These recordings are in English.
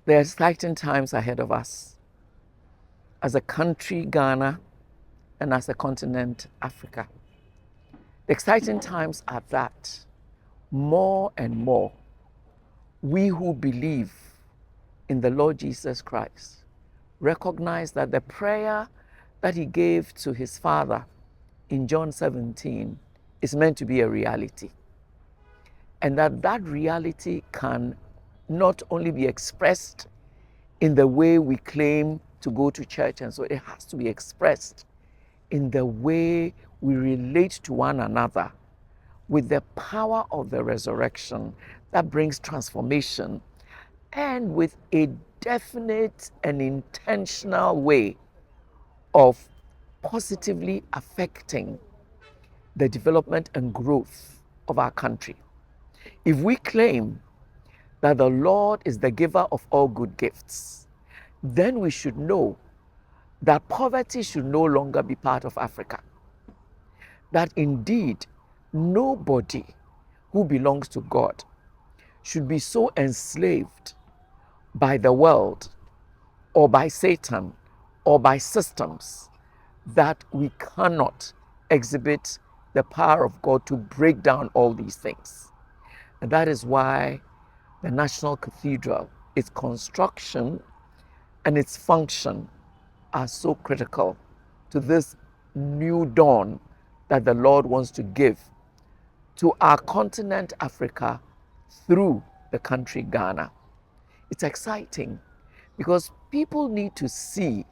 There are exciting times ahead of us as a country, Ghana, and as a continent, Africa. The exciting times are that more and more we who believe in the Lord Jesus Christ recognize that the prayer that he gave to his Father in John 17 is meant to be a reality. And that reality can not only be expressed in the way we claim to go to church, and so it has to be expressed in the way we relate to one another with the power of the resurrection that brings transformation, and with a definite and intentional way of positively affecting the development and growth of our country. If we claim that the Lord is the giver of all good gifts, then we should know that poverty should no longer be part of Africa. That indeed, nobody who belongs to God should be so enslaved by the world or by Satan or by systems that we cannot exhibit the power of God to break down all these things. And that is why the National Cathedral, its construction and its function are so critical to this new dawn that the Lord wants to give to our continent, Africa, through the country Ghana. It's exciting because people need to see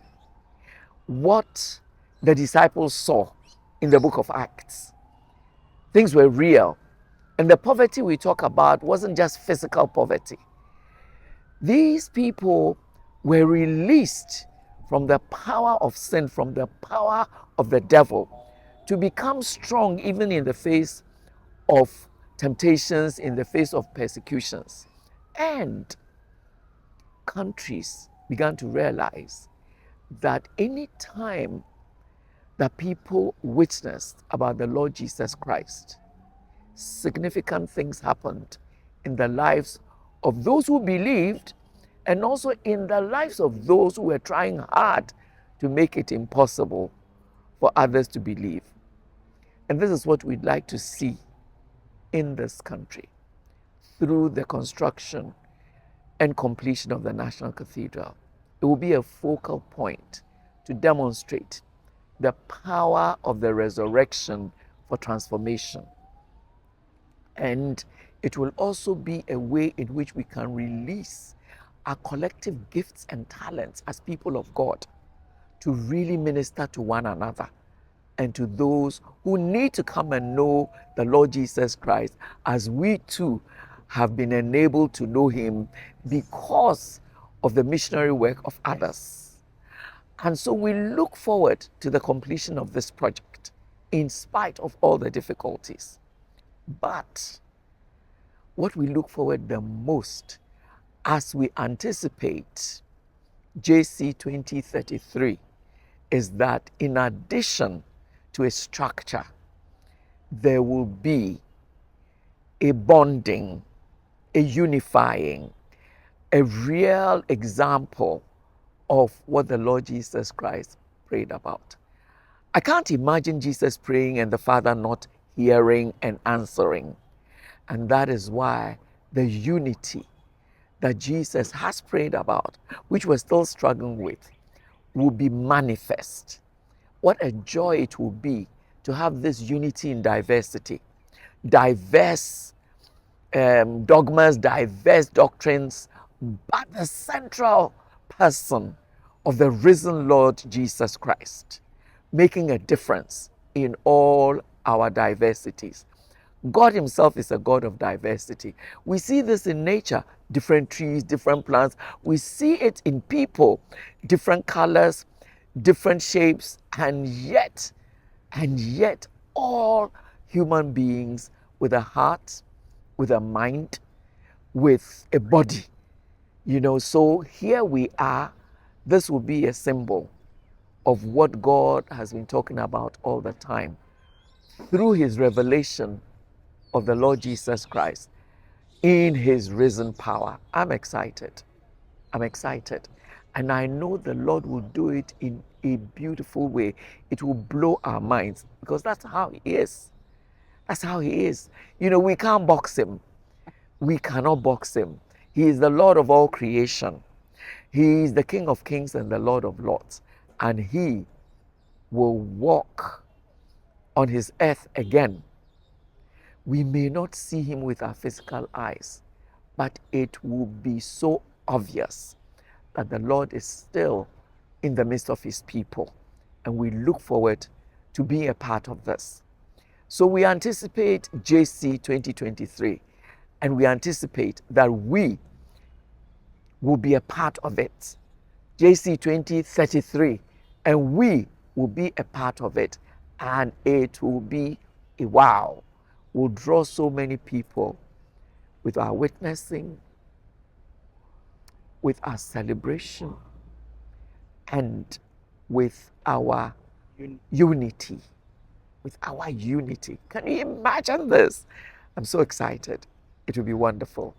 what the disciples saw in the book of Acts. Things were real. And the poverty we talk about wasn't just physical poverty. These people were released from the power of sin, from the power of the devil, to become strong even in the face of temptations, in the face of persecutions. And countries began to realize that any time that people witnessed about the Lord Jesus Christ, significant things happened in the lives of those who believed, and also in the lives of those who were trying hard to make it impossible for others to believe. And this is what we'd like to see in this country through the construction and completion of the National Cathedral. It will be a focal point to demonstrate the power of the resurrection for transformation. And it will also be a way in which we can release our collective gifts and talents as people of God to really minister to one another and to those who need to come and know the Lord Jesus Christ, as we too have been enabled to know him because of the missionary work of others. And so we look forward to the completion of this project in spite of all the difficulties. But what we look forward the most as we anticipate JC 2033 is that in addition to a structure, there will be a bonding, a unifying, a real example of what the Lord Jesus Christ prayed about. I can't imagine Jesus praying and the Father not hearing and answering. And that is why the unity that Jesus has prayed about, which we're still struggling with, will be manifest. What a joy it will be to have this unity in diversity. Diverse dogmas, diverse doctrines, but the central person of the risen Lord Jesus Christ, making a difference in all our diversities. God himself is a God of diversity. We see this in nature, different trees, different plants. We see it in people, different colors, different shapes, and yet all human beings with a heart, with a mind, with a body. So here we are. This will be a symbol of what God has been talking about all the time through his revelation of the Lord Jesus Christ in his risen power. I'm excited. I'm excited. And I know the Lord will do it in a beautiful way. It will blow our minds because that's how He is. That's how He is. You know, we can't box Him. We cannot box Him. He is the Lord of all creation. He is the King of kings and the Lord of lords. And He will walk on His earth again. We may not see Him with our physical eyes, but it will be so obvious that the Lord is still in the midst of His people. And we look forward to being a part of this. So we anticipate JC 2023, and we anticipate that we will be a part of it. JC 2033, and we will be a part of it. And it will be a wow. We'll draw so many people with our witnessing, with our celebration, and with our unity. With our unity. Can you imagine this? I'm so excited. It will be wonderful.